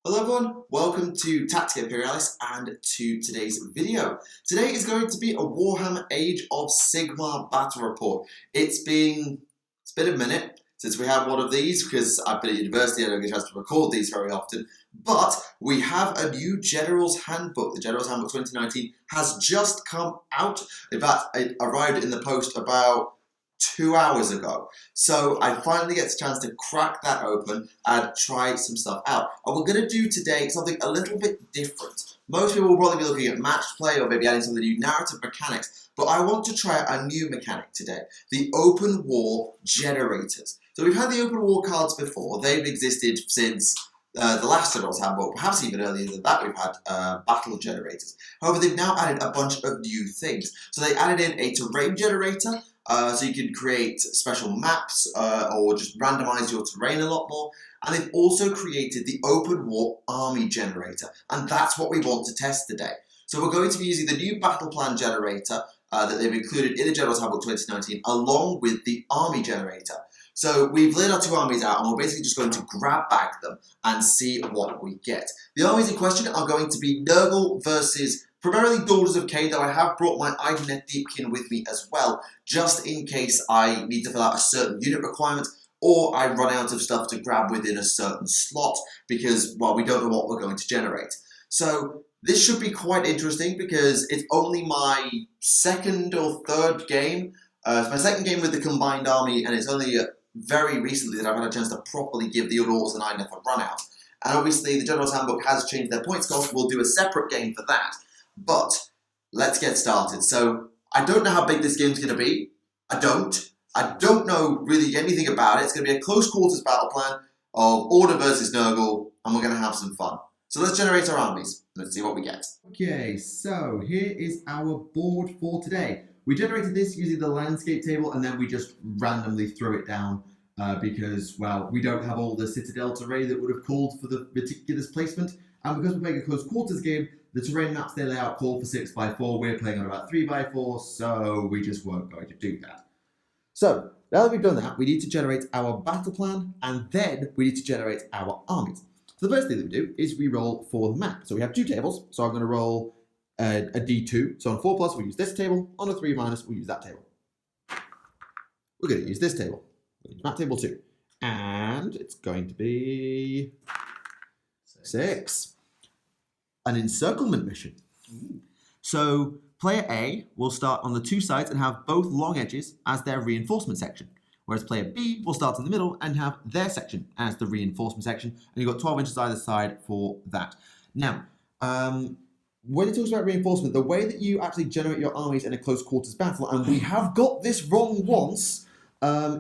Hello everyone, welcome to Tactica Imperialis and to today's video. Today is going to be a Warhammer Age of Sigmar battle report. It's been a minute since we had one of these because I've been at university, I don't get a chance to record these very often. But we have a new General's Handbook. The General's Handbook 2019 has just come out. In fact, it arrived in the post about 2 hours ago. So I finally get the chance to crack that open and try some stuff out. And we're going to do today something a little bit different. Most people will probably be looking at match play or maybe adding some of the new narrative mechanics, but I want to try a new mechanic today, the open war generators. So we've had the open war cards before. They've existed since the last General's Handbook, perhaps even earlier than that we've had battle generators. However, they've now added a bunch of new things. So they added in a terrain generator, so you can create special maps or just randomize your terrain a lot more. And they've also created the open war army generator. And that's what we want to test today. So we're going to be using the new battle plan generator that they've included in the General's Handbook 2019 along with the army generator. So we've laid our two armies out and we're basically just going to grab bag them and see what we get. The armies in question are going to be Nurgle versus primarily Daughters of Khaine, though I have brought my Idoneth Deepkin with me as well, just in case I need to fill out a certain unit requirement or I run out of stuff to grab within a certain slot because, well, we don't know what we're going to generate. So this should be quite interesting because it's only my second or third game. It's my second game with the combined army, and it's only very recently that I've had a chance to properly give the Daughters and Idoneth a run out. And obviously the General's Handbook has changed their points cost. We'll do a separate game for that. But let's get started. So I don't know how big this game's going to be. I don't know really anything about it. It's going to be a close quarters battle plan of Order versus Nurgle, and we're going to have some fun. So let's generate our armies. Let's see what we get. Okay, so here is our board for today. We generated this using the landscape table, and then we just randomly threw it down because, well, we don't have all the Citadel terrain that would have called for the meticulous placement. And because we're playing a close quarters game, the terrain maps they lay out call for 6x4. We're playing on about 3x4, so we just weren't going to do that. So now that we've done that, we need to generate our battle plan, and then we need to generate our armies. So the first thing that we do is we roll for the map. So we have two tables. So I'm going to roll a D2. So on 4+, we'll use this table. On a 3-, we'll use that table. We're going to use this table. We'll use map table 2. And it's going to be 6. An encirclement mission. So player A will start on the two sides and have both long edges as their reinforcement section, whereas player B will start in the middle and have their section as the reinforcement section, and you've got 12 inches either side for that. Now, when it talks about reinforcement, the way that you actually generate your armies in a close quarters battle, and we have got this wrong once,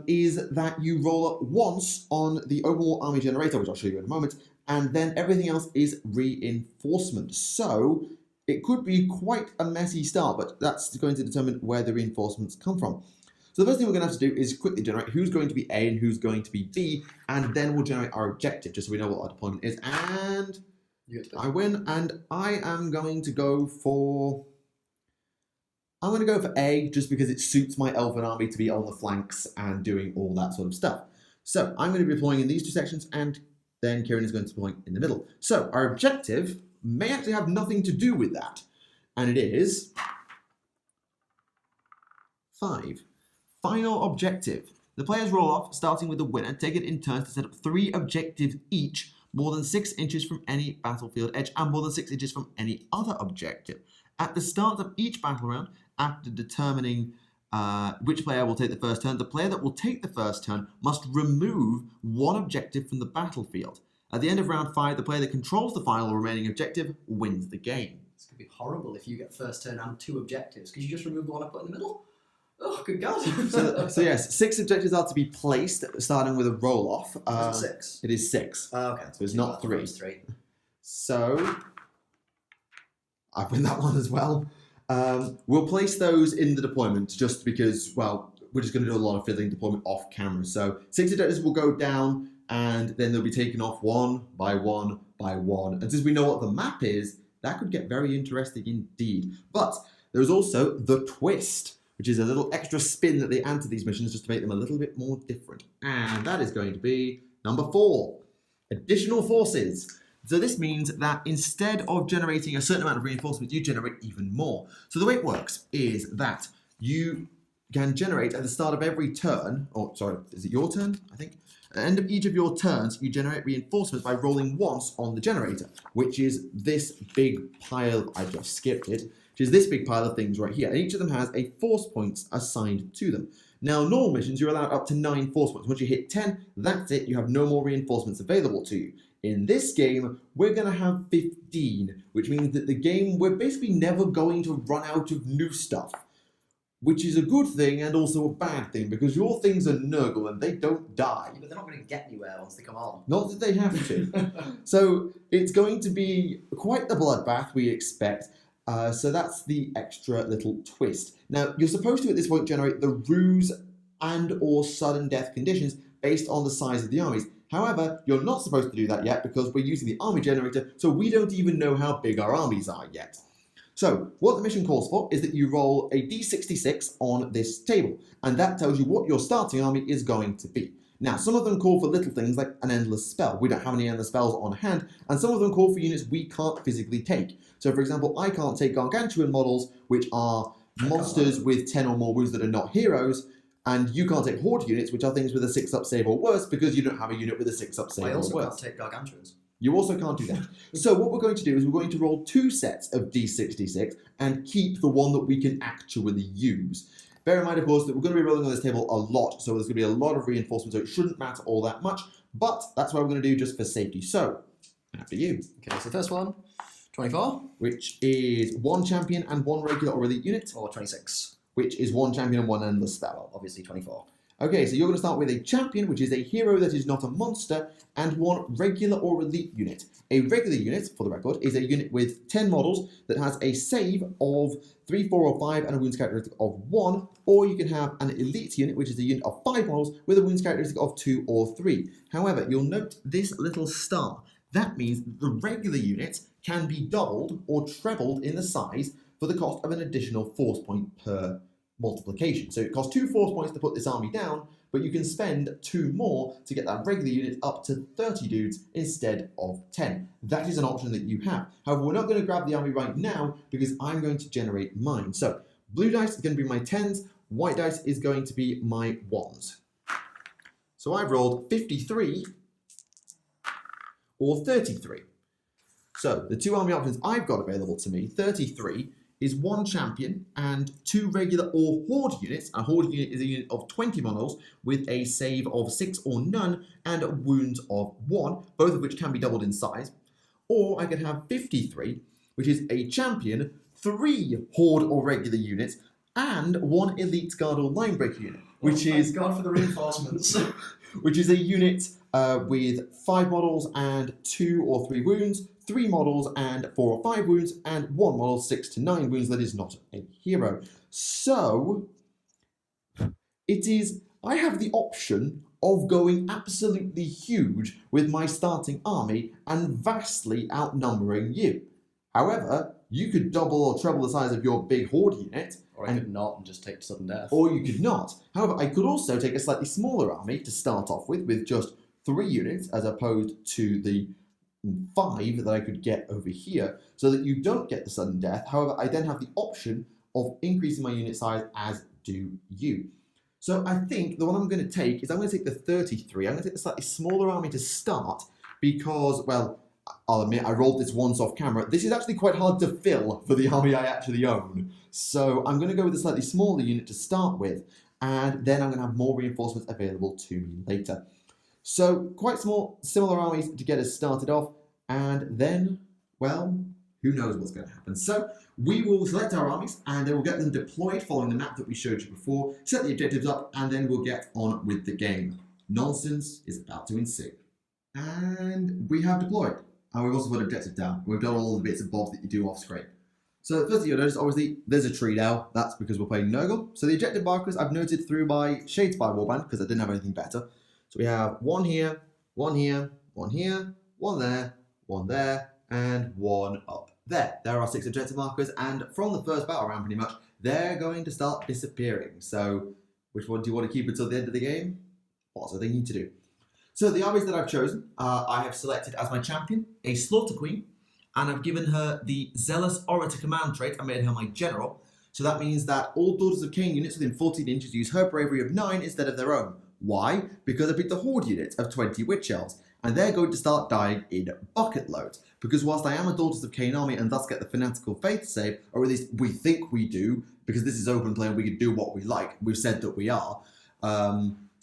is that you roll up once on the overall army generator, which I'll show you in a moment, and then everything else is reinforcement. So it could be quite a messy start, but that's going to determine where the reinforcements come from. So the first thing we're going to have to do is quickly generate who's going to be A and who's going to be B, and then we'll generate our objective, just so we know what our deployment is. And I win, and I am going to go for... I'm going to go for A, just because it suits my elven army to be on the flanks and doing all that sort of stuff. So I'm going to be deploying in these two sections, and then Kieran is going to deploy in the middle. So our objective may actually have nothing to do with that, and it is 5. Final objective. The players roll off, starting with the winner, take it in turns to set up 3 objectives each, more than 6 inches from any battlefield edge and more than 6 inches from any other objective. At the start of each battle round, after determining which player will take the first turn, the player that will take the first turn must remove one objective from the battlefield. At the end of round 5, the player that controls the final remaining objective wins the game. It's going to be horrible if you get first turn and 2 objectives, because you just removed the one I put in the middle. Oh, good God. so yes, 6 objectives are to be placed, starting with a roll-off. Is it 6? It is 6. Oh, okay. So it's not 3. It's 3. So I win that one as well. We'll place those in the deployment just because, well, we're just going to do a lot of fiddling deployment off camera. So 6 objectives will go down and then they'll be taken off one by one by one. And since we know what the map is, that could get very interesting indeed. But there's also the twist, which is a little extra spin that they add to these missions just to make them a little bit more different. And that is going to be number 4, additional forces. So this means that instead of generating a certain amount of reinforcements, you generate even more. So the way it works is that you can generate at the start of every turn, or sorry, is it your turn? I think. At the end of each of your turns, you generate reinforcements by rolling once on the generator, which is this big pile, I just skipped it, which is this big pile of things right here. And each of them has a force points assigned to them. Now, normal missions, you're allowed up to 9 force points. Once you hit 10, that's it. You have no more reinforcements available to you. In this game, we're going to have 15, which means that the game, we're basically never going to run out of new stuff. Which is a good thing and also a bad thing, because your things are Nurgle and they don't die. But they're not going to get anywhere once they come on. Not that they have to. So it's going to be quite the bloodbath we expect. So that's the extra little twist. Now, you're supposed to at this point generate the ruse and or sudden death conditions based on the size of the armies. However, you're not supposed to do that yet because we're using the army generator, so we don't even know how big our armies are yet. So, what the mission calls for is that you roll a d66 on this table, and that tells you what your starting army is going to be. Now, some of them call for little things like an endless spell. We don't have any endless spells on hand, and some of them call for units we can't physically take. So, for example, I can't take gargantuan models, which are monsters with 10 or more wounds that are not heroes, and you can't take horde units, which are things with a 6-up save or worse, because you don't have a unit with a 6-up save or worse. I also can't take gargantuans. You also can't do that. So what we're going to do is we're going to roll 2 sets of d66 and keep the one that we can actually use. Bear in mind, of course, that we're going to be rolling on this table a lot, so there's going to be a lot of reinforcement, so it shouldn't matter all that much, but that's what we're going to do just for safety. So, after you. Okay, so first one, 24. Which is 1 champion and 1 regular or elite unit. Or 26. Which is 1 champion and 1 endless spell. Well, obviously 24. Okay, so you're going to start with a champion, which is a hero that is not a monster, and 1 regular or elite unit. A regular unit, for the record, is a unit with 10 models that has a save of 3, 4, or 5 and a wounds characteristic of 1, or you can have an elite unit, which is a unit of 5 models with a wounds characteristic of 2 or 3. However, you'll note this little star. That means the regular units can be doubled or trebled in the size for the cost of an additional force point per multiplication. So it costs 2 force points to put this army down, but you can spend 2 more to get that regular unit up to 30 dudes instead of 10. That is an option that you have. However, we're not going to grab the army right now because I'm going to generate mine. So blue dice is going to be my 10s, white dice is going to be my 1s. So I've rolled 53 or 33. So the 2 army options I've got available to me, 33 is 1 champion and 2 regular or horde units. A horde unit is a unit of 20 models with a save of 6 or none and wounds of 1, both of which can be doubled in size. Or I could have 53, which is a champion, 3 horde or regular units, and 1 elite guard or line breaker unit, which is God for the reinforcements. which is a unit with 5 models and 2 or 3 wounds, 3 models and 4 or 5 wounds, and 1 model 6 to 9 wounds that is not a hero. So, I have the option of going absolutely huge with my starting army and vastly outnumbering you. However, you could double or treble the size of your big horde unit. Or I could not and just take sudden death. Or you could not. However, I could also take a slightly smaller army to start off with just 3 units as opposed to the 5 that I could get over here, so that you don't get the sudden death. However, I then have the option of increasing my unit size, as do you. So I think the one I'm going to take is I'm going to take the 33. I'm going to take the slightly smaller army to start because, well, I'll admit I rolled this once off camera. This is actually quite hard to fill for the army I actually own. So I'm going to go with a slightly smaller unit to start with, and then I'm going to have more reinforcements available to me later. So quite small, similar armies to get us started off, and then, well, who knows what's going to happen. So we will select our armies, and then we'll get them deployed following the map that we showed you before, set the objectives up, and then we'll get on with the game. Nonsense is about to ensue. And we have deployed. And we've also put objective down. We've done all the bits and bobs that you do off screen. So first thing you'll notice, obviously, there's a tree now. That's because we're playing Nurgle. So the objective markers I've noted through my Shade Spy Warband, because I didn't have anything better. So we have 1 here, 1 here, 1 here, 1 there, and 1 up there. There are 6 objective markers, and from the first battle round, pretty much, they're going to start disappearing. So which one do you want to keep until the end of the game? What's the thing you need to do? So the armies that I've chosen, I have selected as my champion a Slaughter Queen, and I've given her the Zealous Orator command trait. I made her my general. So that means that all Daughters of Khaine units within 14 inches use her bravery of 9 instead of their own. Why? Because I picked the Horde unit of 20 Witch Elves, and they're going to start dying in bucket loads. Because whilst I am a Daughters of Khaine army and thus get the Fanatical Faith save, or at least we think we do, because this is open play and we can do what we like, we've said that we are,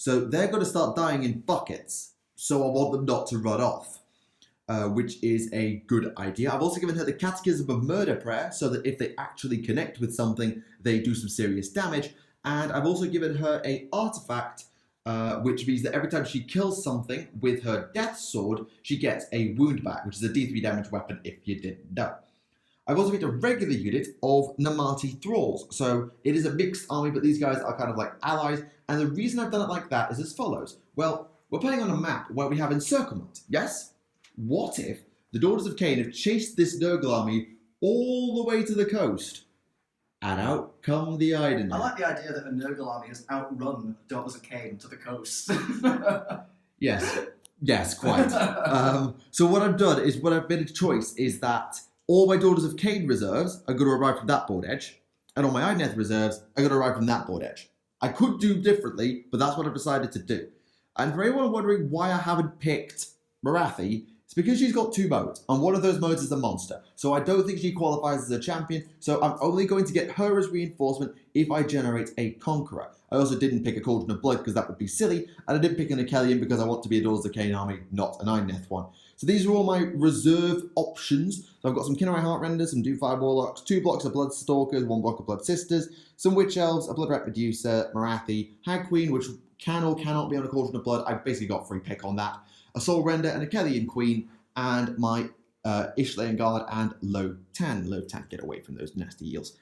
so they're going to start dying in buckets, so I want them not to run off, which is a good idea. I've also given her the Catechism of Murder Prayer, so that if they actually connect with something, they do some serious damage. And I've also given her an artifact, which means that every time she kills something with her Death Sword, she gets a wound back, which is a D3 damage weapon if you didn't know. I've also picked a regular unit of Namati Thralls. So it is a mixed army, but these guys are kind of like allies. And the reason I've done it like that is as follows. Well, we're playing on a map where we have encirclement, yes? What if the Daughters of Khaine have chased this Nurgle army all the way to the coast, and out come the Idoneth? I like the idea that a Nurgle army has outrun Daughters of Khaine to the coast. Yes, quite. So what I've done is, what I've made a choice is that all my Daughters of Khaine reserves are going to arrive from that board edge, and all my Idoneth reserves are going to arrive from that board edge. I could do differently, but that's what I've decided to do. And for anyone wondering why I haven't picked Morathi, it's because she's got 2 modes, and one of those modes is a monster. So I don't think she qualifies as a champion, so I'm only going to get her as reinforcement if I generate a Conqueror. I also didn't pick a Cauldron of Blood because that would be silly, and I didn't pick an Achelian because I want to be a Daughters of Khaine army, not an Idoneth one. So these are all my reserve options. So I've got some Kinrai Heartrenders, some Doomfire Warlocks, 2 blocks of Bloodstalkers, 1 block of Blood Sisters, some Witch Elves, a Blood Rat Medusa, Morathi, Hag Queen, which can or cannot be on a Cauldron of Blood. I've basically got free pick on that. A Soul Render, and a Achelian Queen, and my Ishlayan Guard and Lo-Tan. Lo-Tan, get away from those nasty eels.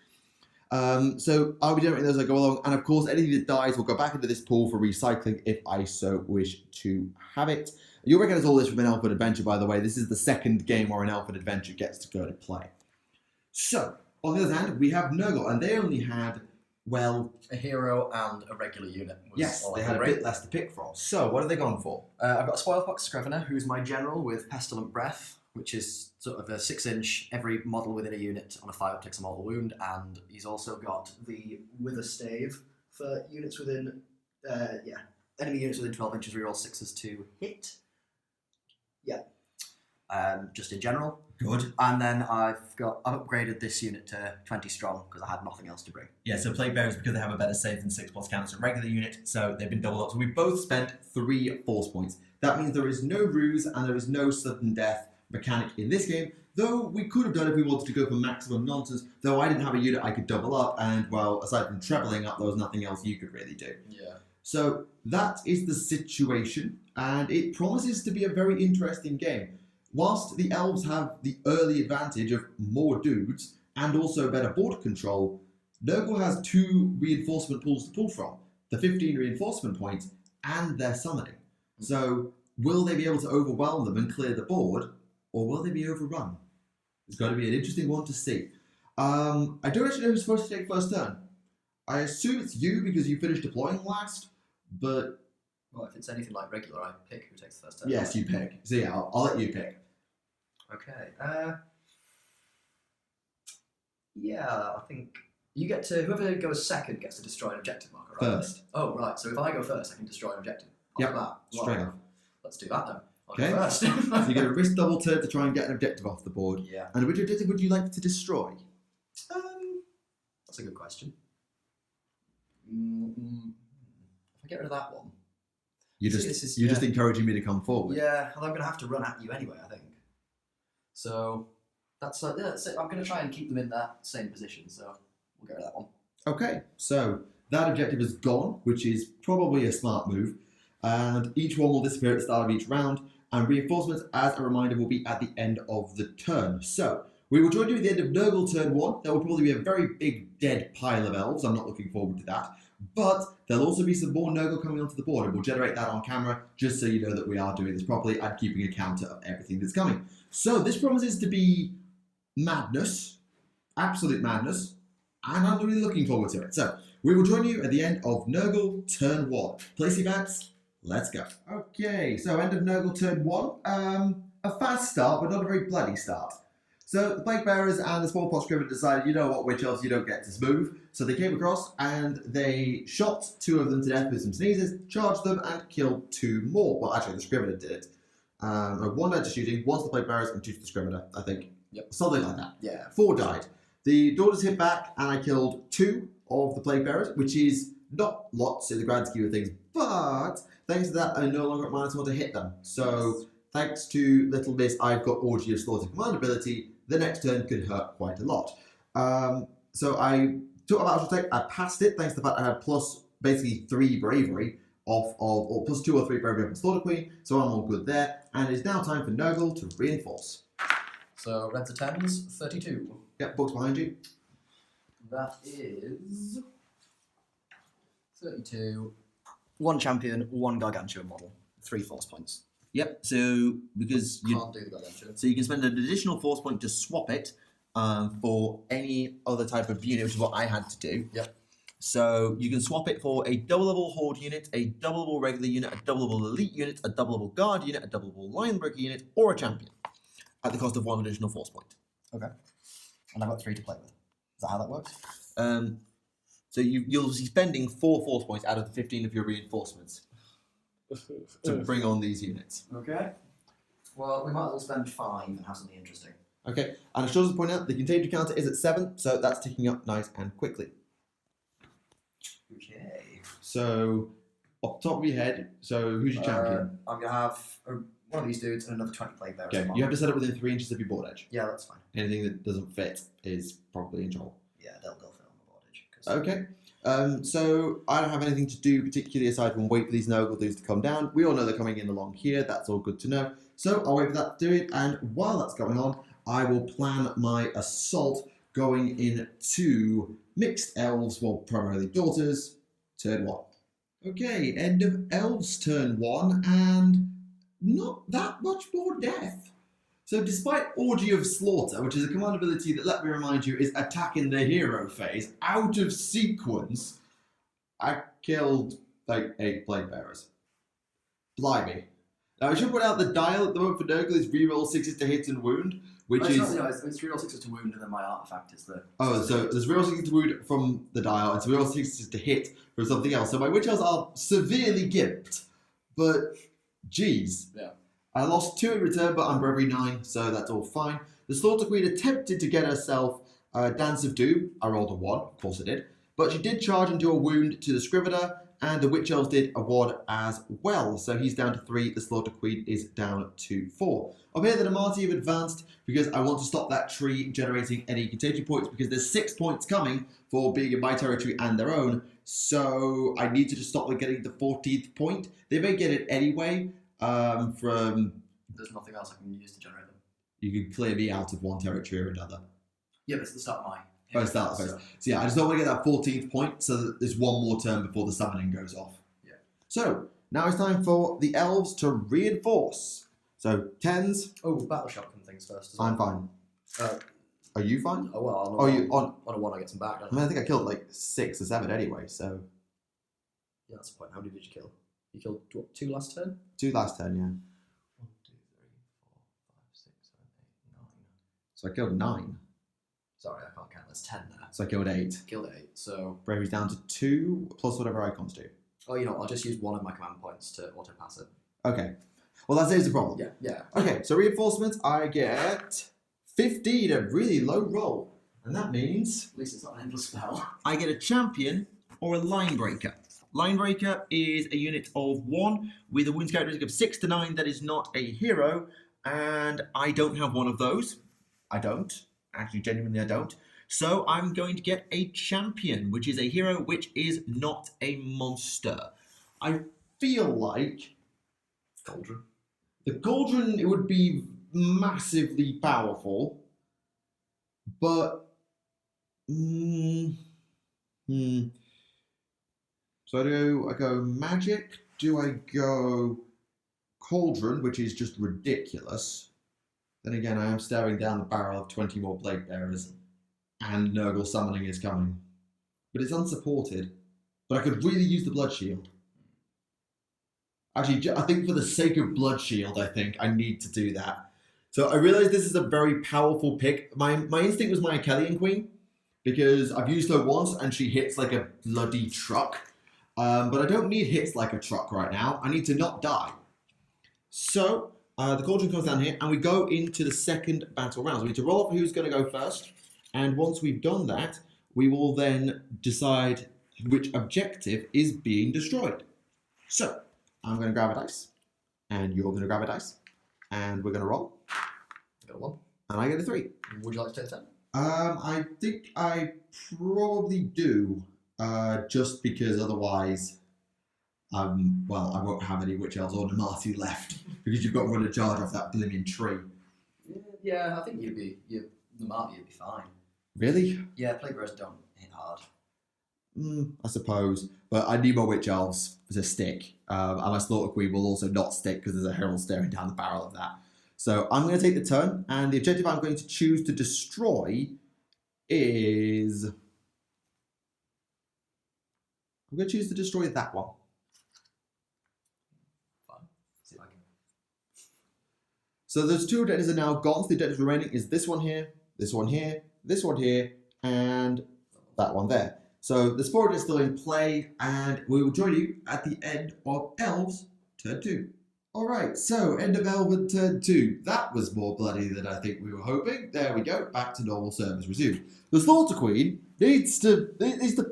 So I'll be generating those as I go along, and of course anything that dies will go back into this pool for recycling if I so wish to have it. You'll recognise all this from an Elfin Adventure, by the way. This is the second game where an Elfin Adventure gets to go to play. So, on the other hand, we have Nurgle, and they only had, well, a hero and a regular unit. Yes, they had a bit less to pick from. So, what have they gone for? I've got a Spoilpox Scrivener, who's my general with Pestilent Breath, which is sort of a 6-inch, every model within a unit on a 5 takes a mortal wound, and he's also got the Wither Stave for units within, enemy units within 12 inches reroll 6s to hit. Yeah. Just in general. Good. And then I've upgraded this unit to 20 strong because I had nothing else to bring. Yeah, so Plague Bearers, because they have a better save than 6+ counter to a regular unit, so they've been doubled up. So we both spent 3 force points. That means there is no ruse and there is no sudden death mechanic in this game, though we could have done if we wanted to go for maximum nonsense, though I didn't have a unit I could double up, and, well, aside from trebling up, there was nothing else you could really do. Yeah. So that is the situation, and it promises to be a very interesting game. Whilst the elves have the early advantage of more dudes and also better board control, Nurgle has 2 reinforcement pools to pull from, the 15 reinforcement points and their summoning. So will they be able to overwhelm them and clear the board, or will they be overrun? It's going to be an interesting one to see. I don't actually know who's supposed to take first turn. I assume it's you because you finished deploying last, but... Well, if it's anything like regular, I pick who takes the first turn. Yes, you pick. So yeah, I'll let you pick. Okay. Yeah, I think you get to... Whoever goes second gets to destroy an objective marker, right? First. Oh, right. So if I go first, I can destroy an objective. Yep, That. straight off. Let's do that then. I'll Okay. go first. So you get a risk double turn to try and get an objective off the board. Yeah. And which objective would you like to destroy? That's a good question. If I get rid of that one. You're just encouraging me to come forward. Yeah, well, I'm going to have to run at you anyway, I think. So that's it. I'm going to try and keep them in that same position, so we'll go with that one. Okay, so that objective is gone, which is probably a smart move. And each one will disappear at the start of each round. And reinforcements, as a reminder, will be at the end of the turn. So we will join you at the end of Nurgle turn 1. There will probably be a very big dead pile of elves. I'm not looking forward to that. But there'll also be some more Nurgle coming onto the board, and we'll generate that on camera just so you know that we are doing this properly and keeping a counter of everything that's coming. So this promises to be madness, absolute madness, and I'm really looking forward to it. So we will join you at the end of Nurgle turn 1. Place your bets. let's go. Okay, so end of Nurgle turn 1. A fast start, but not a very bloody start. So the Plague Bearers and the Smallpox Scrivener decided, you know what, Witch Elves, you don't get to move. So they came across and they shot 2 of them to death with some sneezes, charged them, and killed 2 more. Well, actually, the Scrivener did it. 1 died to shooting, 1's the Plague Bearers, and 2's the Scrivener, I think. Yep. Something like that. Yeah. 4 died. The Daughters hit back, and I killed 2 of the Plague Bearers, which is not lots in the grand scheme of things, but thanks to that, I no longer at -1 to hit them. So, thanks to Little Miss, I've got Orgy of Slaughter command ability. The next turn could hurt quite a lot. So I took a battle attack, I passed it, thanks to the fact I had basically 3 bravery or plus 2 or 3 bravery of the Slaughter Queen, so I'm all good there. And it's now time for Nurgle to reinforce. So reds are 10s, 32. Yep, books behind you. That is 32. 1 champion, 1 gargantuan model, 3 force points. Yep, so because you Can't do the gargantuan. So you can spend an additional force point to swap it for any other type of unit, which is what I had to do. Yep. So you can swap it for a doubleable horde unit, a doubleable regular unit, a doubleable elite unit, a doubleable guard unit, a doubleable linebreaker unit, or a champion at the cost of 1 additional force point. Okay. And I've got 3 to play with. Is that how that works? So you'll be spending 4 force points out of the 15 of your reinforcements to bring on these units. Okay. Well, we might as well spend 5 and have something interesting. Okay, and I should also point out the contagion counter is at 7, so that's ticking up nice and quickly. Okay. So, off the top of your head, so who's your champion? I'm going to have one of these dudes and another 20 Plague Bearers. Okay, you have to set it within 3 inches of your board edge. Yeah, that's fine. Anything that doesn't fit is probably in trouble. Yeah, they'll fit on the board edge. Okay. So I don't have anything to do particularly aside from wait for these Nurgle dudes to come down. We all know they're coming in along here. That's all good to know. So I'll wait for that to do it. And while that's going on, I will plan my assault going into Mixed Elves, well, primarily Daughters, turn 1. Okay, end of Elves turn 1, and not that much more death. So despite Orgy of Slaughter, which is a command ability that, let me remind you, is attacking the hero phase, out of sequence, I killed like 8 Plague Bearers. Blimey. Now I should point out the dial at the moment for Nurgle is reroll 6s to hit and wound, which well, is... it's reroll 6s to wound and then my artifact is the... Oh, so there's reroll 6s to wound from the dial and reroll 6s to hit from something else. So my witch elves are severely gimped, but geez. Yeah. I lost 2 in return, but I'm bravery 9, so that's all fine. The Slaughter Queen attempted to get herself Dance of Doom. I rolled a 1, of course I did. But she did charge and do a wound to the Scrivener, and the Witch Elves did a 1 as well. So he's down to 3, the Slaughter Queen is down to 4. Up here, the Damati have advanced because I want to stop that tree generating any contagion points because there's 6 points coming for being in my territory and their own. So I need to just stop them getting the 14th point. They may get it anyway. There's nothing else I can use to generate them. You can clear me out of one territory or another. Yeah, but it's the start of mine. First start phase. So yeah, I just don't want to get that 14th point so that there's one more turn before the summoning goes off. Yeah. So, now it's time for the elves to reinforce. So, 10s. Oh, battle shock and things first as well. I'm fine. Are you fine? Oh, well, Oh, you on? on a 1 I get some back, don't I mean, I think I killed like 6 or 7 anyway, so. Yeah, that's the point. How many did you kill? You killed what, 2 last turn? 2 last turn, yeah. 1, 2, 3, 4, 5, 6, 7, 8, 9. So I killed 9. Sorry, I can't count. There's 10 there. So I killed 8. Killed 8, so... Bravery's down to 2, plus whatever icons do. Oh, you know what? I'll just use 1 of my command points to auto-pass it. Okay. Well, that saves the problem. Yeah, yeah. Okay, so reinforcements, I get 15, a really low roll. And that means... At least it's not an endless spell. I get a champion or a linebreaker. Linebreaker is a unit of 1 with a wounds characteristic of 6 to 9 that is not a hero, and I don't have one of those. I don't. Actually, genuinely, I don't. So I'm going to get a champion, which is a hero which is not a monster. I feel like... Cauldron. The Cauldron, it would be massively powerful, but... So I go magic, do I go Cauldron, which is just ridiculous. Then again, I am staring down the barrel of 20 more Plague Bearers, and Nurgle summoning is coming. But it's unsupported. But I could really use the Blood Shield. Actually, I think for the sake of Blood Shield, I think I need to do that. So I realize this is a very powerful pick. My instinct was my Achillean Queen, because I've used her once and she hits like a bloody truck. But I don't need hits like a truck right now. I need to not die. So the cauldron comes down here and we go into the second battle round. So we need to roll off who's going to go first. And once we've done that, we will then decide which objective is being destroyed. So I'm going to grab a dice, and you're going to grab a dice, and we're going to roll. I got a 1. And I get a 3. Would you like to take a 10? I think I probably do, just because otherwise, well, I won't have any Witch Elves or Namati left, because you've got to run a charge off that blimmin' tree. Yeah, I think the Namati would be fine. Really? Yeah, Plague Bearers don't hit hard. I suppose, but I need my Witch Elves to stick, and my Slaughter Queen will also not stick because there's a Herald staring down the barrel of that. So I'm going to take the turn, and the objective I'm going to choose to destroy is... I'm going to choose to destroy that one. Fine. See if I can. So those 2 objectives are now gone. So the objective remaining is this one here, this one here, this one here, and that one there. So the sport is still in play, and we will join you at the end of Elves turn 2. Alright, so end of Elven turn 2. That was more bloody than I think we were hoping. There we go, back to normal service resumed. The Slaughter Queen needs to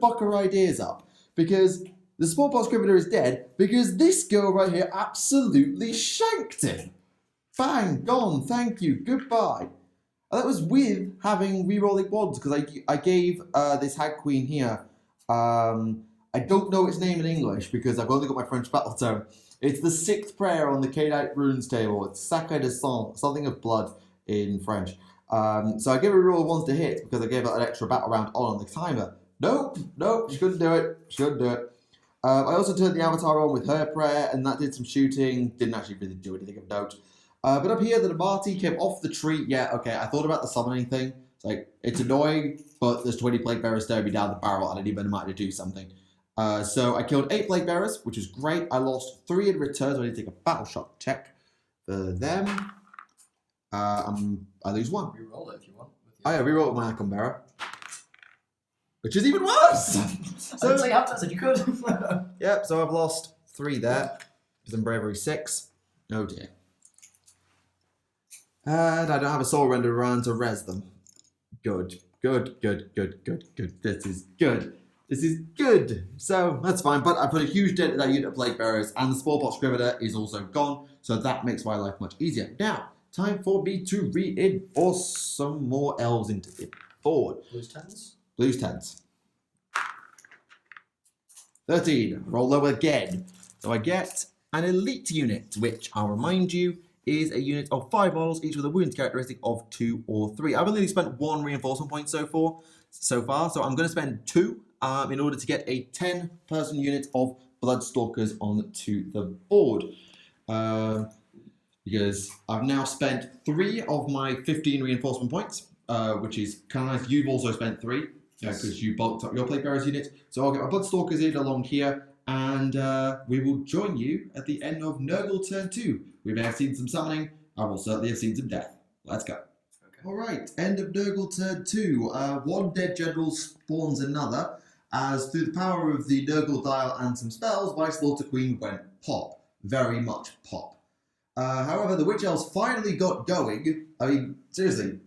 fuck her ideas up, because the Smallpox Criminal is dead, because this girl right here absolutely shanked him. Bang, gone, thank you, goodbye. And that was with having rerolling wands, because I gave this Hag Queen here, I don't know its name in English, because I've only got my French battle tome. It's the 6th prayer on the Khaine runes table. It's Sacre de Sang, something of blood in French. So I gave her reroll wands to hit, because I gave her an extra battle round on the timer. Nope, she couldn't do it. I also turned the Avatar on with her prayer, and that did some shooting. Didn't actually really do anything of note. But up here, the Namati came off the tree. Yeah, okay, I thought about the summoning thing. It's like, it's annoying, but there's 20 Plague Bearers staring me down the barrel, and I need my Namati to do something. So I killed 8 Plague Bearers, which is great. I lost 3 in return, so I need to take a battle shock check for them. I lose 1. Reroll it if you want. Oh yeah, reroll with my Icon Bearer. Which is even worse! So it's like after I said you could. Yep, so I've lost 3 there. Because I'm bravery 6. Oh dear. And I don't have a soul render around to res them. Good. This is good. So that's fine, but I put a huge dent in that unit of Plague Bearers, and the Smallpox Scrivener is also gone, so that makes my life much easier. Now, time for me to reinforce some more elves into the board. Blues 10s? Blues 10s. 13. Roll low again. So I get an elite unit, which I'll remind you is a unit of 5 models, each with a wound characteristic of 2 or 3. I've only spent 1 reinforcement point so far, so I'm going to spend 2 in order to get a 10-person unit of Bloodstalkers onto the board. Because I've now spent 3 of my 15 reinforcement points, which is kind of nice. You've also spent 3, because you bulked up your Plague Bearers unit. So I'll get my Bloodstalkers in along here, and we will join you at the end of Nurgle turn 2. We may have seen some summoning. I will certainly have seen some death. Let's go. Okay. Alright, end of Nurgle turn 2. One dead general spawns another, as through the power of the Nurgle dial and some spells, my Slaughter Queen went pop. Very much pop. However, the Witch Elves finally got going. I mean, seriously,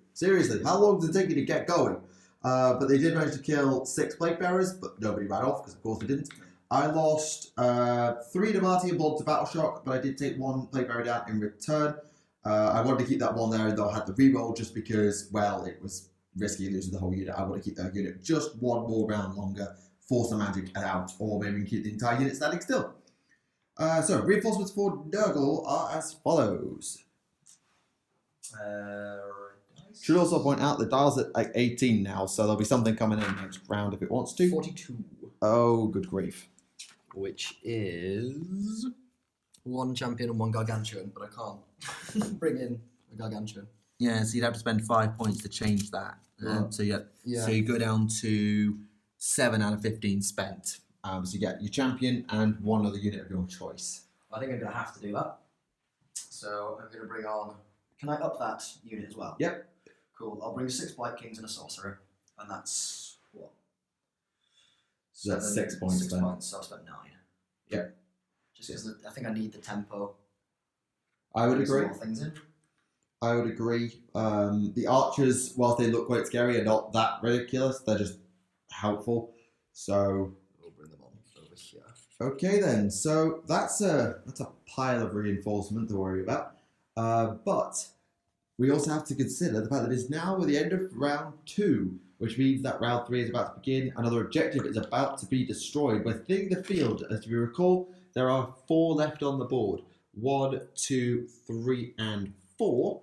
how long did it take you to get going? But they did manage to kill 6 Plague Bearers, but nobody ran off, because of course they didn't. I lost 3 Namati and Blood to Battle Shock, but I did take 1 Plague Bearer down in return. I wanted to keep that one there, though I had the reroll just because, well, it was risky losing the whole unit. I want to keep that unit just 1 more round longer, force the magic out, or maybe keep the entire unit standing still. So, reinforcements for Nurgle are as follows. Should also point out the dial's at like 18 now, so there'll be something coming in next round if it wants to. 42. Oh, good grief. Which is 1 champion and 1 gargantuan, but I can't bring in a gargantuan. Yeah, so you'd have to spend 5 points to change that. So you go down to 7 out of 15 spent. So you get your champion and 1 other unit of your choice. I think I'm going to have to do that. So I'm going to bring on... Can I up that unit as well? Yep. Cool. I'll bring 6 Blight Kings and a Sorcerer. And that's... what? So that's 6 points 6 then. points, so I've spent 9. Yep. Just because I think I need the tempo. I would Bring some agree. more things in. I would agree. The archers, whilst they look quite scary, are not that ridiculous. They're just helpful. So We'll bring them on over here. okay then. So that's a pile of reinforcement to worry about. But we also have to consider the fact that it's now at the end of round 2, which means that round 3 is about to begin. Another objective is about to be destroyed. We're thinning the field. As you recall, there are 4 left on the board. 1, 2, 3, and 4.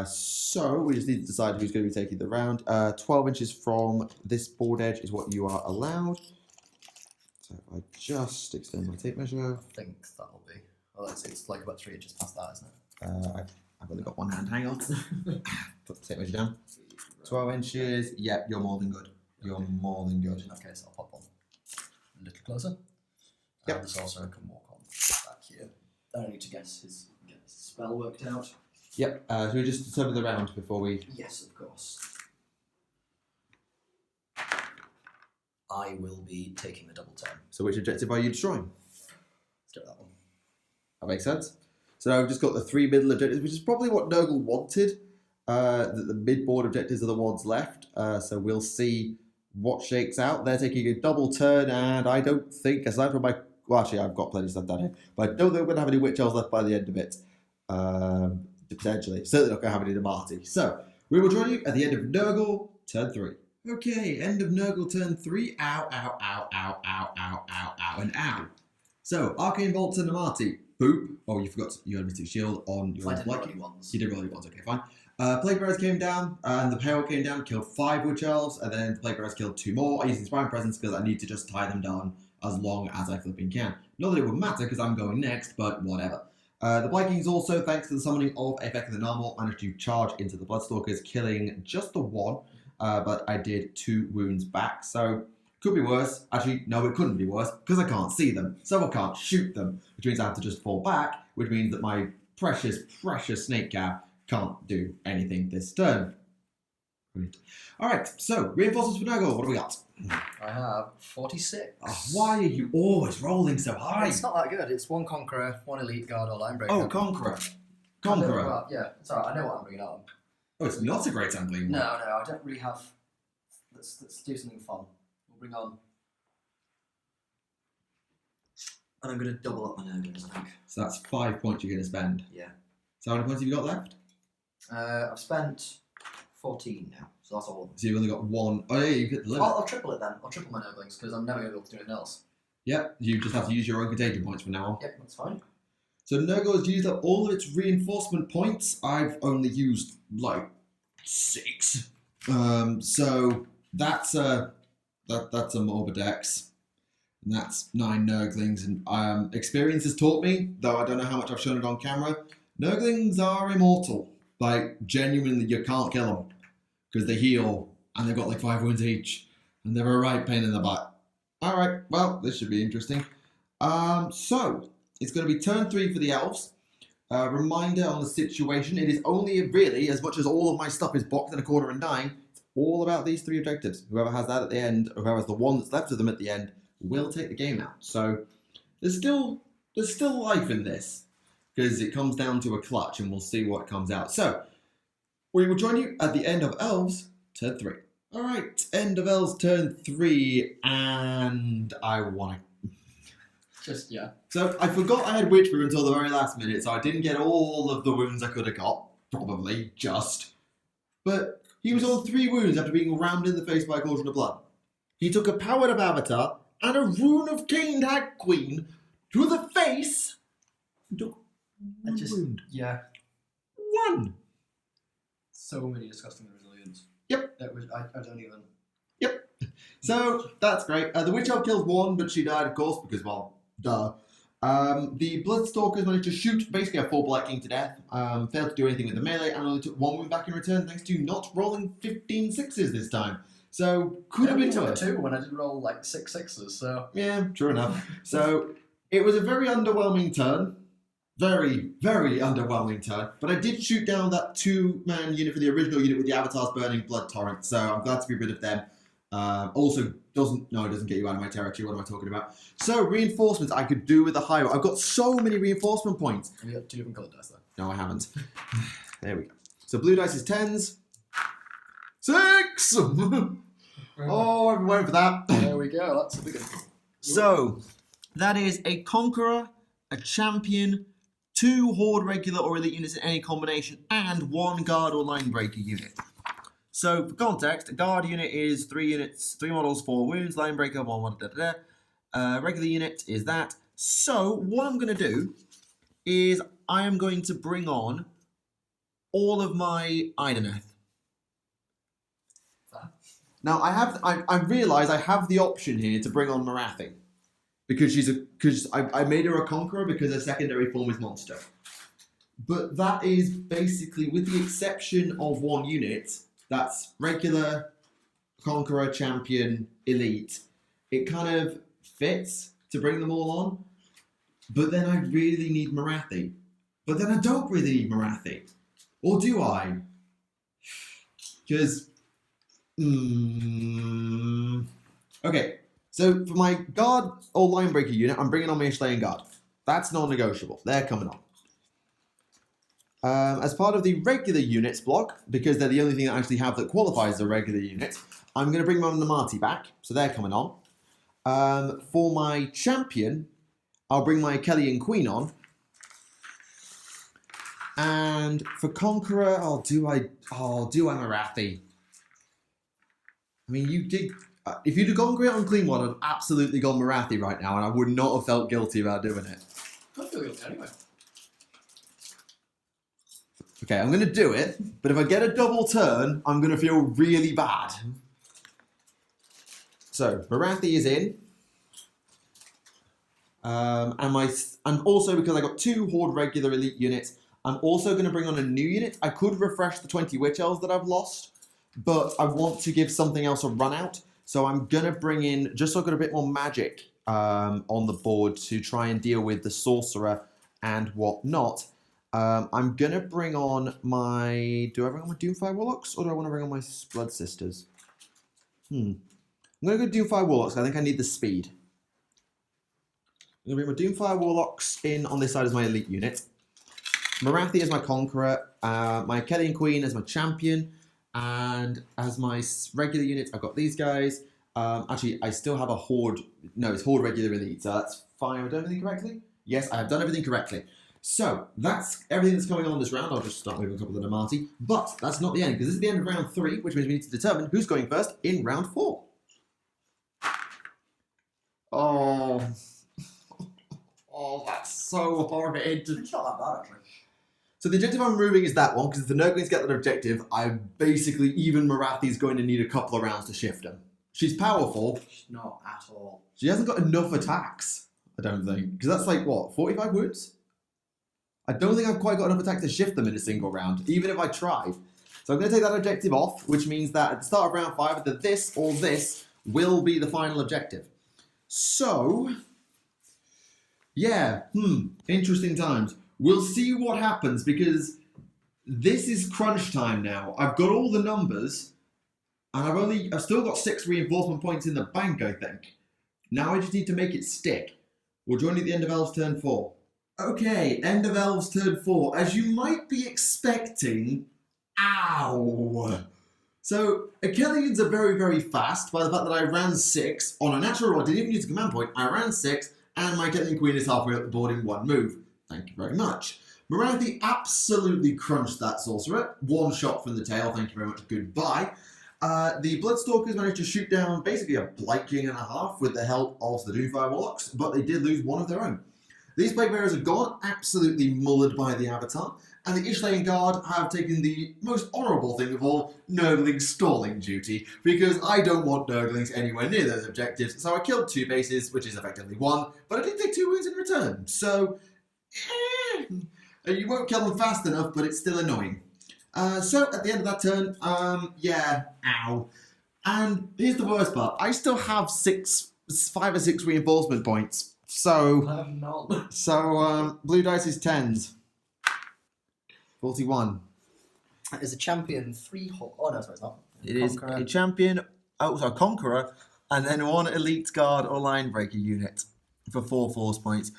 So we just need to decide who's going to be taking the round. 12 inches from this board edge is what you are allowed. So if I just extend my tape measure. I think that'll be... Oh, it's like about 3 inches past that, isn't it? I've only got one hand, hang on. Put the tape measure down. 12 inches, yep, you're more than good. You're more than good. In that case, I'll pop on a little closer. Yep. And the Sorcerer can walk on back here. I need to get his spell worked out. Yep, so we just determine the round before we... Yes, of course. I will be taking the double turn. So which objective are you destroying? Let's go with that one. That makes sense. So now we've just got the 3 middle objectives, which is probably what Nurgle wanted. The mid-board objectives are the ones left. So we'll see what shakes out. They're taking a double turn, and I don't think, aside from my... Well, actually, I've got plenty of stuff down here. But I don't think we're going to have any Witch Elves left by the end of it. Potentially. Certainly not going to have any Damati. So, we will join you at the end of Nurgle, turn 3. Okay, end of Nurgle, turn 3. Ow, ow, ow, ow, ow, ow, ow, ow, and ow. So, Arcane Bolts and Damati. Boop. Oh, you forgot you had a Mystic Shield on your... I didn't roll any ones. You did roll any ones, okay, fine. Plague Bearers came down, and the Pale came down, killed 5 Witch Elves, and then the Plague Bearers killed 2 more. I used Inspiring Presence because I need to just tie them down as long as I flipping can. Not that it would matter because I'm going next, but whatever. The Blight Kings also, thanks to the summoning of Effect of the Normal, managed to charge into the Bloodstalkers, killing just the 1, but I did 2 wounds back, so could be worse. Actually, no, it couldn't be worse, because I can't see them, so I can't shoot them, which means I have to just fall back, which means that my precious, precious Snake Cap can't do anything this turn. Brilliant. Alright, so, reinforcements for Nurgle, what do we got? I have 46. Oh, why are you always rolling so high? It's not that good. It's 1 Conqueror, 1 Elite Guard, or Linebreaker. Oh, Conqueror. Conqueror. Well, yeah, it's alright. I know what I'm bringing on. Oh, it's not a great sampling. No, I don't really have... Let's do something fun. We'll bring on... And I'm going to double up my Nurglings, I think. So that's 5 points you're going to spend. Yeah. So how many points have you got left? I've spent 14 now, so that's all. So you've only got 1. Oh yeah, you get the limit. I'll triple it then. I'll triple my Nurglings, because I'm never going to be able to do anything else. Yep, you just have to use your own contagion points from now on. Yep, that's fine. So Nurgle has used up all of its reinforcement points. I've only used like 6. So that's a Morbidex. And that's 9 Nurglings. And experience has taught me, though I don't know how much I've shown it on camera, Nurglings are immortal. Like, genuinely, you can't kill them. Because they heal, and they've got like 5 wounds each. And they're a right pain in the butt. Alright, well, this should be interesting. So, it's going to be turn 3 for the elves. Reminder on the situation, it is only really, as much as all of my stuff is boxed in a corner and dying, it's all about these 3 objectives. Whoever has that at the end, or whoever has the one that's left of them at the end, will take the game out. So, there's still life in this. Because it comes down to a clutch, and we'll see what comes out. So, we will join you at the end of Elves, turn 3. Alright, end of Elves, turn 3, and I want to... Just, yeah. So, I forgot I had Witchbrew until the very last minute, so I didn't get all of the wounds I could have got. Probably, just. But he was on 3 wounds after being rammed in the face by a Cauldron of Blood. He took a Power of Avatar and a Rune of Khaine Hag Queen to the face and took wound. Yeah. 1. So many disgusting resilience. Yep. That was, I don't even... Yep. So, that's great. The Witch Elf killed 1, but she died, of course, because, well, duh. The Bloodstalkers managed to shoot basically a 4 Blight King to death. Failed to do anything with the melee, and only took 1 wound back in return, thanks to not rolling 15 6s this time. So, could have been worse. 2 when I did roll like 6 6s, so... Yeah, true enough. So, It was a very underwhelming turn. Very, very underwhelming turn. But I did shoot down that 2-man unit for the original unit with the avatars burning blood torrent, so I'm glad to be rid of them. Also, it doesn't get you out of my territory. What am I talking about? So, reinforcements I could do with the high. I've got so many reinforcement points. Have you got 2 different coloured dice though? No, I haven't. There we go. So, blue dice is 10s. 6! Oh, I've been waiting for that. There we go. That's a big one. So, that is a Conqueror, a Champion, 2 Horde regular or elite units in any combination, and 1 Guard or Line Breaker unit. So, for context, a Guard unit is 3 units, 3 models, 4 wounds, Line Breaker, 1, regular unit is that. So, what I'm going to do is I am going to bring on all of my Idoneth. Now, I realise I have the option here to bring on Morathi. Because I made her a Conqueror because her secondary form is Monster. But that is basically, with the exception of 1 unit, that's regular, Conqueror, Champion, Elite. It kind of fits to bring them all on. But then I really need Morathi. But then I don't really need Morathi. Or do I? Because... Okay. So for my Guard or Line Breaker unit, I'm bringing on my Ishlayan Guard. That's non-negotiable. They're coming on. As part of the regular units block, because they're the only thing that I actually have that qualifies as a regular unit, I'm going to bring my Namati back, so they're coming on. For my Champion, I'll bring my Kellyan Queen on. And for Conqueror, do I Morathi? I mean, you did... if you'd have gone great on Clean One, I'd have absolutely gone Morathi right now, and I would not have felt guilty about doing it. I feel guilty anyway. Okay, I'm going to do it, but if I get a double turn, I'm going to feel really bad. So, Morathi is in. And also, because I got 2 Horde regular elite units, I'm also going to bring on a new unit. I could refresh the 20 Witch Elves that I've lost, but I want to give something else a run out. So I'm going to bring in, just so I've got a bit more magic on the board to try and deal with the Sorcerer and whatnot. I'm going to bring on my... Do I bring on my Doomfire Warlocks, or do I want to bring on my Blood Sisters? I'm going to go Doomfire Warlocks. I think I need the speed. I'm going to bring my Doomfire Warlocks in on this side as my elite unit. Morathi as my Conqueror. My Kellyan Queen as my Champion. And as my regular unit, I've got these guys. Actually, I still have a Horde. No, it's Horde regular elite, so that's fine. Have I done everything correctly? Yes, I have done everything correctly. So, that's everything that's going on this round. I'll just start moving a couple of the Namati. But that's not the end, because this is the end of round 3, which means we need to determine who's going first in round 4. Oh. Oh, that's so horrid. It's not that bad, actually. So the objective I'm removing is that one, because if the Nurglings get that objective, basically, even Morathi's going to need a couple of rounds to shift them. She's powerful. She's not at all. She hasn't got enough attacks, I don't think. Because that's like, what, 45 wounds? I don't think I've quite got enough attack to shift them in a single round, even if I tried. So I'm going to take that objective off, which means that at the start of round 5, either this or this will be the final objective. So, yeah, interesting times. We'll see what happens, because this is crunch time now. I've got all the numbers, and I've still got 6 reinforcement points in the bank, I think. Now I just need to make it stick. We'll join you at the end of Elves turn 4. Okay, end of Elves turn 4. As you might be expecting, ow! So, Achelians are very, very fast by the fact that I ran 6 on a natural roll. I didn't even use a command point. I ran 6, and my Kellyan Queen is halfway up the board in 1 move. Thank you very much. Morathi absolutely crunched that Sorcerer. 1 shot from the tail. Thank you very much. Goodbye. The Bloodstalkers managed to shoot down basically a Blight King and a half with the help of the Doomfire Warlocks, but they did lose 1 of their own. These Plague Bearers are gone, absolutely mullered by the Avatar, and the Ishlayan Guard have taken the most honourable thing of all, Nurgling stalling duty, because I don't want Nurglings anywhere near those objectives, so I killed 2 bases, which is effectively 1, but I did take 2 wounds in return, so... You won't kill them fast enough, but it's still annoying. So, at the end of that turn, yeah, ow. And here's the worst part. I still have 5 or 6 reinforcement points. So, I have none. blue dice is 10s. 41. Is a champion 3 hull? Oh no, sorry, it's not. It is Conqueror. a champion, conqueror, and then 1 elite guard or line breaker unit for 4 force points.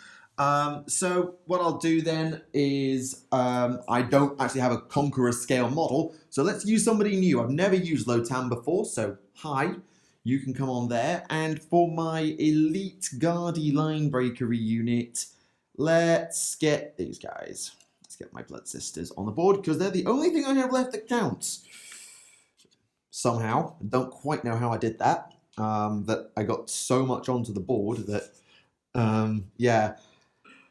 So what I'll do then is I don't actually have a conqueror scale model, so let's use somebody new. I've never used Lotan before, so hi, you can come on there. And for my elite guardy line breakery unit, let's get these guys. Let's get my blood sisters on the board because they're the only thing I have left that counts. Somehow, I don't quite know how I did that. That I got so much onto the board that, yeah.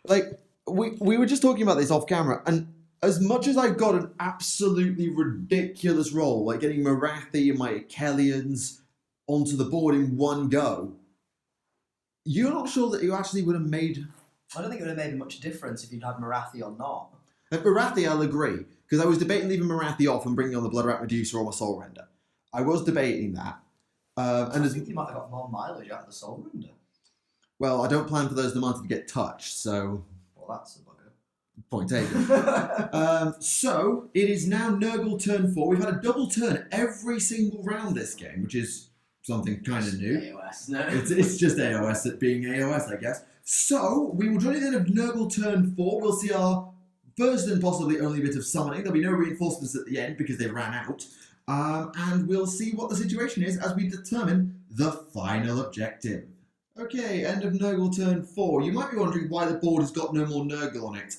Like, we were just talking about this off camera, and as much as I got an absolutely ridiculous roll, like getting Marathi and my Kellians onto the board in one go, you're not sure that you actually would have made... I don't think it would have made much difference if you'd had Marathi or not. At Marathi, I'll agree, because I was debating leaving Marathi off and bringing on the Blood Rat Medusa or my Soul Render. I was debating that. And I think you might have got more mileage out of the Soul Render. Well, I don't plan for those demands to get touched, so... Well, that's a bugger. Point taken. So, it is now Nurgle turn 4. We've had a double turn every single round this game, which is something kind of new. AOS, no? It's just AOS at being AOS, I guess. So, we will join at the end of Nurgle turn 4. We'll see our first and possibly only bit of summoning. There'll be no reinforcements at the end because they ran out. And we'll see what the situation is as we determine the final objective. Okay, end of Nurgle turn 4. You might be wondering why the board has got no more Nurgle on it.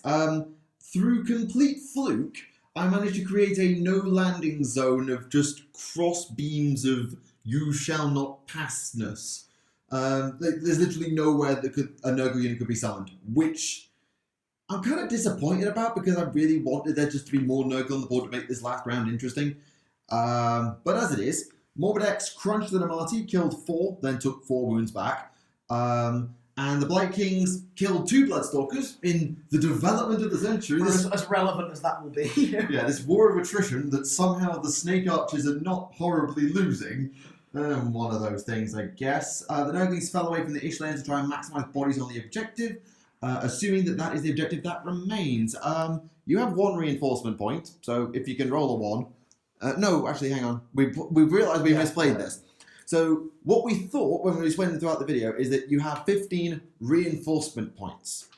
Through complete fluke, I managed to create a no landing zone of just cross beams of you shall not passness. There's literally nowhere that a Nurgle unit could be summoned, which I'm kind of disappointed about because I really wanted there just to be more Nurgle on the board to make this last round interesting. But as it is, Morbid X crunched the Namati, killed 4, then took 4 wounds back. And the Blight Kings killed 2 Bloodstalkers in the development of the century. As relevant as that will be. Yeah, this war of attrition that somehow the Snake Archers are not horribly losing. One of those things, I guess. The Nurglings fell away from the Ishlands to try and maximise bodies on the objective. Assuming that is the objective that remains. You have 1 reinforcement point, so if you can roll a 1. No, actually, hang on. We've realised we misplayed this. So what we thought when we just went throughout the video is that you have 15 reinforcement points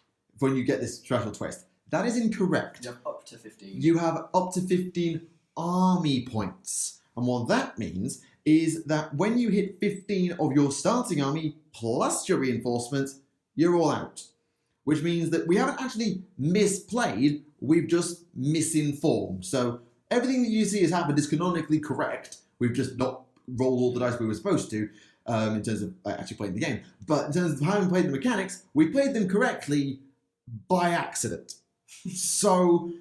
when you get this special twist. That is incorrect. You have up to 15. You have up to 15 army points. And what that means is that when you hit 15 of your starting army plus your reinforcements, you're all out. Which means that we haven't actually misplayed, we've just misinformed. So everything that you see has happened is canonically correct. We've just not rolled all the dice we were supposed to in terms of actually playing the game. But in terms of having played the mechanics, we played them correctly by accident. So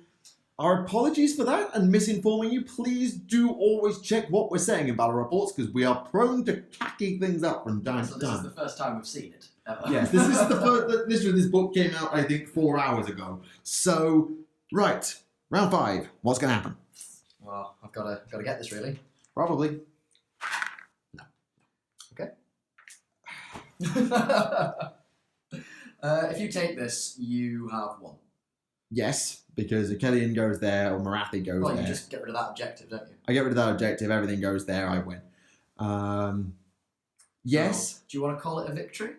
our apologies for that and misinforming you. Please do always check what we're saying in battle reports because we are prone to cacking things up from time to time. This is the first time we've seen it ever. Yes, this is the first. This book came out, I think, 4 hours ago. So, right, round 5. What's going to happen? Well, I've got to get this really. Probably. No. Okay. If you take this, you have 1. Yes, because Kellian goes there or Marathi goes well, there. You just get rid of that objective, don't you? I get rid of that objective, everything goes there, I win. Yes. So, do you want to call it a victory?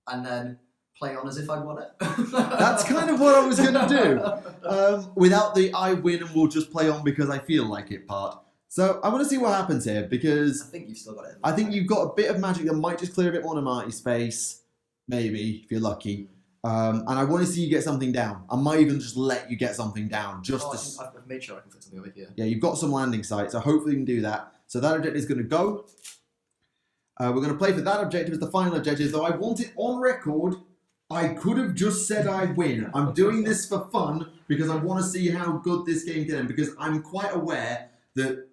And then play on as if I won it? That's kind of what I was going to do. Without the I win and we'll just play on because I feel like it part. So I'm going to see what happens here because... I think you've still got it. I think you've got a bit of magic that might just clear a bit more Namati space. Maybe, if you're lucky. And I want to see you get something down. I might even just let you get something down. I've made sure I can fit something over here. Yeah, you've got some landing sites, so hopefully you can do that. So that objective is going to go. We're going to play for that objective as the final objective, though I want it on record. I could have just said I win. I'm doing this for fun because I want to see how good this game did, and because I'm quite aware that,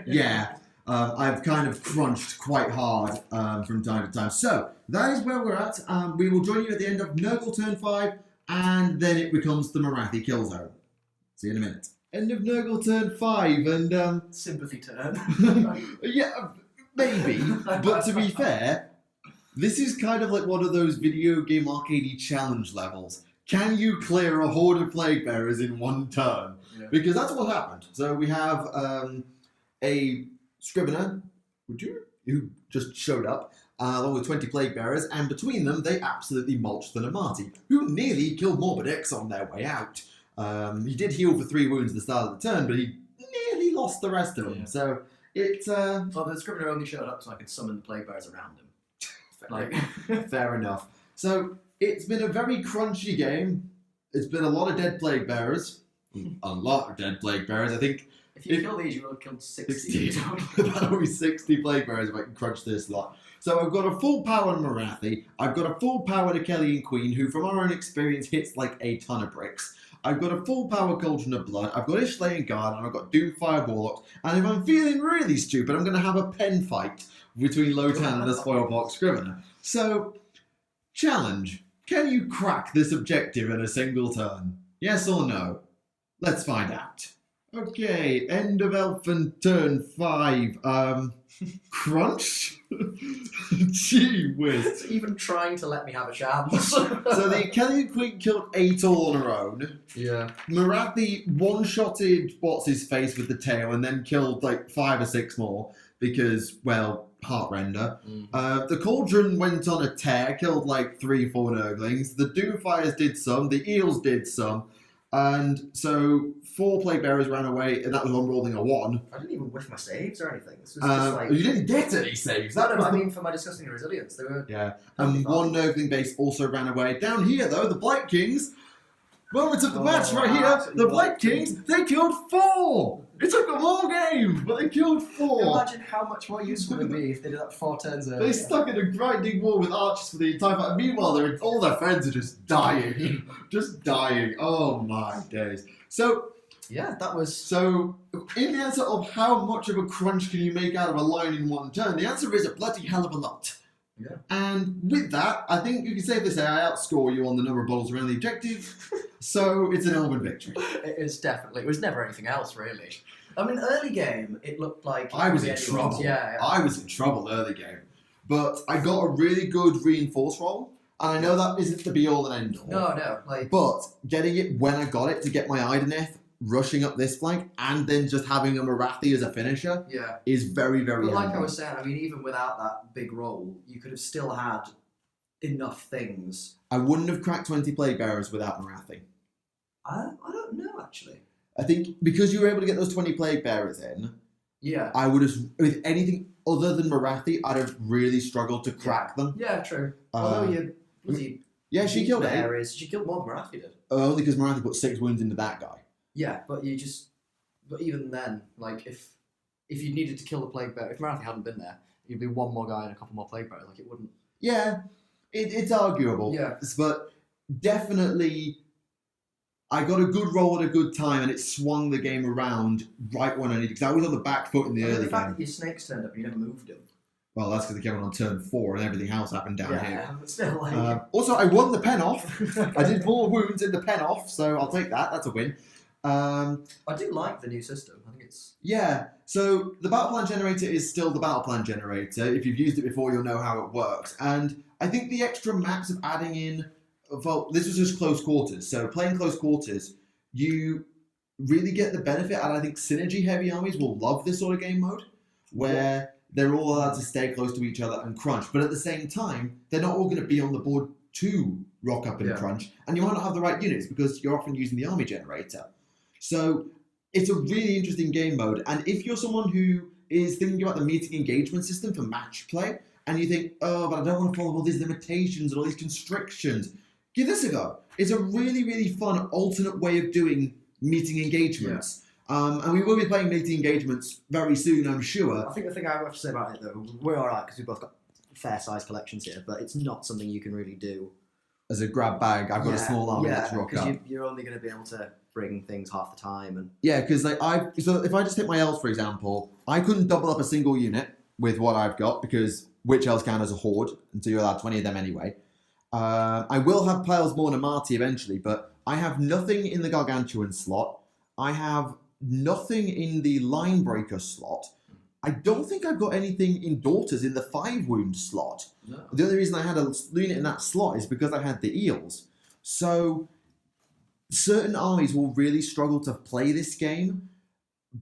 yeah, I've kind of crunched quite hard from time to time. So that is where we're at. We will join you at the end of Nurgle turn 5, and then it becomes the Marathi kill zone. See you in a minute. End of Nurgle turn 5, and sympathy turn. yeah, maybe. But to be fair, This is kind of like one of those video game arcade challenge levels. Can you clear a horde of plague bearers in one turn? Yeah. Because that's what happened. So we have a scrivener who just showed up, along with 20 plague bearers, and between them they absolutely mulched the Namati, who nearly killed Morbidex on their way out. He did heal for 3 wounds at the start of the turn, but he nearly lost the rest of them. Yeah. So it's Well, the scrivener only showed up so I could summon the plague bearers around him. Like, fair enough. So it's been a very crunchy game. It's been a lot of dead plague bearers. A lot of dead plague bearers. I think if you kill these, you will have killed 60 total. that'll be 60 plague bearers if I can crunch this lot. So I've got a full power Marathi. I've got a full power to Kelly and Queen, who from our own experience hits like a ton of bricks. I've got a full power Cauldron of Blood. I've got Ishlay and Guard, and I've got Doomfire Warlocks. And if I'm feeling really stupid, I'm going to have a pen fight between Lotan and the Spoilbox Scrivener. So, challenge. Can you crack this objective in a single turn? Yes or no? Let's find out. Okay, end of Elfin turn 5. Crunch? Gee whiz. It's even trying to let me have a chance. So the Kelly and Queen killed 8 all on her own. Yeah. Marathi one-shotted what's-his-face with the tail and then killed like 5 or 6 more because, well, Heartrender. The Cauldron went on a tear, killed like 3-4 Nurglings. The Doomfires did some, the Eels did some. And so 4 plague bearers ran away, and that was on rolling a 1. I didn't even whiff my saves or anything. This was just like... You didn't get any saves. No, I mean for my disgusting resilience. They were... Yeah. And 1 Nurgling base also ran away. Down here, though, the Blight Kings... Moments of the match right here. The Blight Kings, they killed 4! It took them all game, but they killed 4. Imagine how much more useful it would be if they did that 4 turns earlier. They stuck in a grinding war with archers for the entire fight. Meanwhile, all their friends are just dying. Just dying. Oh my days. So, yeah, that was... So, in the answer of how much of a crunch can you make out of a line in one turn, the answer is a bloody hell of a lot. Yeah. And with that, I think you can safely say I outscore you on the number of bottles around the objective. So, it's an Elven victory. It is definitely... It was never anything else, really. I mean, early game, it looked like... I was in trouble. Yeah. I was in trouble early game. But I got a really good reinforce roll. And I know that isn't the be-all and end-all. No, like... But getting it when I got it to get my Idoneth rushing up this flank and then just having a Marathi as a finisher is very, very But like handy. I was saying, I mean, even without that big roll, you could have still had enough things. I wouldn't have cracked 20 Plague Bearers without Marathi. I don't know, actually. I think because you were able to get those 20 Plague Bearers in, Yeah. I would have, with anything other than Marathi, I'd have really struggled to crack them. Yeah, true. Although you... Yeah, she killed 8. She killed more than Marathi did. Only because Marathi put 6 wounds into that guy. Yeah, but you just... But even then, like, if you needed to kill the Plague Bearer, if Marathi hadn't been there, you'd be one more guy and a couple more Plague Bearers. Like, it wouldn't... Yeah, it's arguable. Yeah. But definitely, I got a good roll at a good time, and it swung the game around right when I needed. Because I was on the back foot in the early The fact game. that your snakes turned up and you never moved them. Well, that's because they came on turn 4, and everything else happened down here. Yeah, but still, like... Also, I won the pen off. I did 4 wounds in the pen off, so I'll take that. That's a win. I do like the new system. I think it's... Yeah, so the battle plan generator is still the battle plan generator. If you've used it before, you'll know how it works. And I think the extra maps of adding in... Well, this was just close quarters. So playing close quarters, you really get the benefit, and I think synergy-heavy armies will love this sort of game mode, where they're all allowed to stay close to each other and crunch. But at the same time, they're not all going to be on the board to rock up and crunch. And you might not have the right units because you're often using the army generator. So it's a really interesting game mode. And if you're someone who is thinking about the meeting engagement system for match play, and you think, oh, but I don't want to follow all these limitations and all these constrictions, give this a go. It's a really, really fun alternate way of doing meeting engagements. And we will be playing meeting engagements very soon, I'm sure. I think the thing I have to say about it, though, we're alright because we've both got fair-sized collections here, but it's not something you can really do. As a grab bag, I've got a small army that's rock up. Because you're only going to be able to bring things half the time. And yeah, because so if I just take my elves, for example, I couldn't double up a single unit with what I've got because witch elves count as a horde, and so you're allowed 20 of them anyway. I will have piles more Namati eventually, but I have nothing in the Gargantuan slot. I have nothing in the Line Breaker slot. I don't think I've got anything in Daughters in the 5 wound slot. No. The only reason I had a unit in that slot is because I had the eels. So certain armies will really struggle to play this game,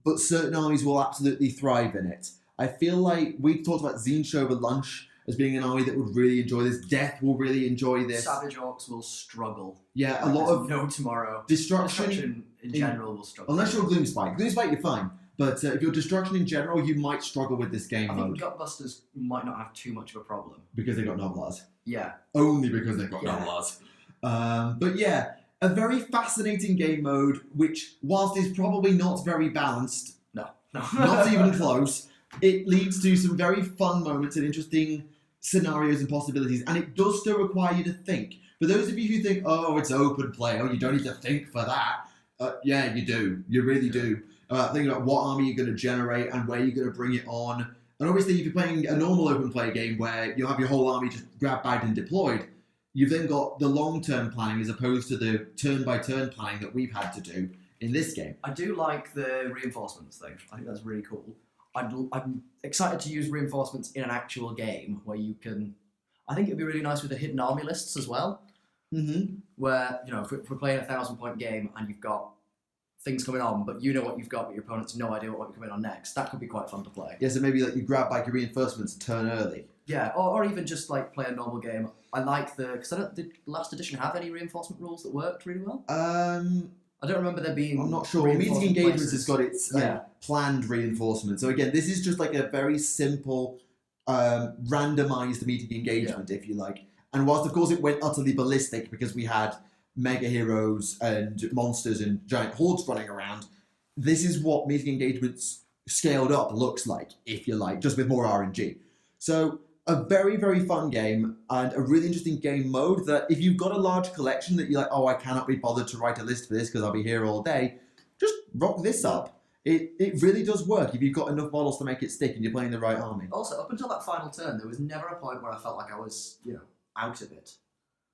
but certain armies will absolutely thrive in it. I feel like we talked about Zinch over lunch as being an army that would really enjoy this. Death will really enjoy this. Savage Orcs will struggle. Yeah, a Like, lot there's of no tomorrow. destruction in general will struggle. Unless you're Gloomspite. Gloomspite, you're fine. But if you're Destruction in general, you might struggle with this game I mode. think Gutbusters might not have too much of a problem. Because they got Noblars. Yeah. Only because they've got Yeah. Noblars. But yeah, a very fascinating game mode, which, whilst is probably not very balanced, No. not even close, it leads to some very fun moments and interesting scenarios and possibilities, and it does still require you to think. For those of you who think, oh, it's open play, oh, you don't need to think for that, yeah, you do. You really do. Think about what army you're going to generate and where you're going to bring it on. And obviously, if you're playing a normal open play game where you have your whole army just grabbed, bagged, and deployed, you've then got the long-term planning as opposed to the turn-by-turn planning that we've had to do in this game. I do like the reinforcements thing. I think that's really cool. I'm excited to use reinforcements in an actual game where you can... I think it'd be really nice with the hidden army lists as well. Mm-hmm. Where, you know, if we're playing a 1,000-point game and you've got things coming on, but you know what you've got, but your opponent's no idea what you're coming on next, that could be quite fun to play. Yeah, so maybe like you grab back your reinforcements turn early. Yeah, or even just like play a normal game. I like because did last edition have any reinforcement rules that worked really well? I don't remember there being. I'm not sure. Meeting reinforcement Engagements places. has got its Yeah. planned reinforcement. So again, this is just like a very simple, randomized meeting engagement, if you like. And whilst of course it went utterly ballistic because we had mega heroes and monsters and giant hordes running around, this is what meeting engagements scaled up looks like, if you like, just with more RNG. So a very, very fun game and a really interesting game mode that if you've got a large collection that you're like, oh, I cannot be bothered to write a list for this because I'll be here all day, just rock this up. It really does work if you've got enough models to make it stick and you're playing the right army. Also, up until that final turn, there was never a point where I felt like I was, out of it.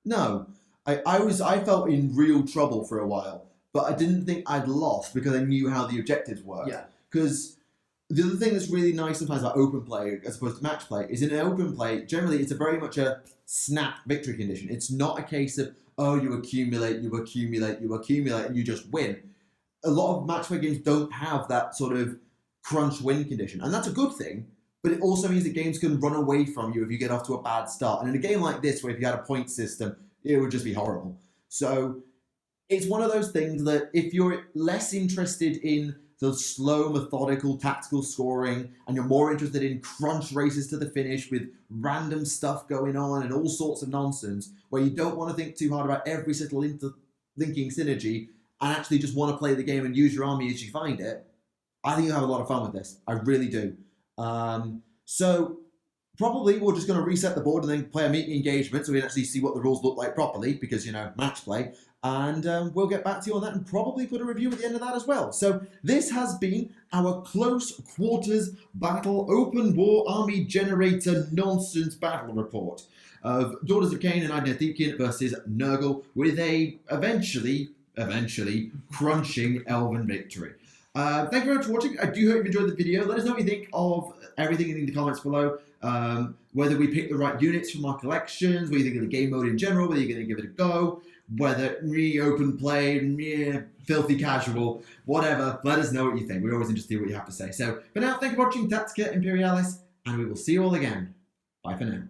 No, I felt in real trouble for a while, but I didn't think I'd lost because I knew how the objectives worked. Yeah. Because the other thing that's really nice sometimes about open play as opposed to match play is in an open play, generally it's a very much a snap victory condition. It's not a case of, oh, you accumulate, and you just win. A lot of match play games don't have that sort of crunch win condition, and that's a good thing. But it also means that games can run away from you if you get off to a bad start. And in a game like this, where if you had a point system, it would just be horrible. So it's one of those things that if you're less interested in the slow, methodical, tactical scoring, and you're more interested in crunch races to the finish with random stuff going on and all sorts of nonsense, where you don't want to think too hard about every little interlinking synergy and actually just want to play the game and use your army as you find it, I think you'll have a lot of fun with this. I really do. So probably we're just going to reset the board and then play a meeting engagement so we can actually see what the rules look like properly because, match play. And we'll get back to you on that and probably put a review at the end of that as well. So this has been our close quarters battle open war army generator nonsense battle report of Daughters of Khaine and Idoneth versus Nurgle with a eventually crunching elven victory. Thank you very much for watching. I do hope you enjoyed the video. Let us know what you think of everything in the comments below. Whether we picked the right units from our collections, what you think of the game mode in general, whether you're going to give it a go, whether open play, filthy casual, whatever. Let us know what you think. We're always interested in what you have to say. So for now, thank you for watching Tactica Imperialis, and we will see you all again. Bye for now.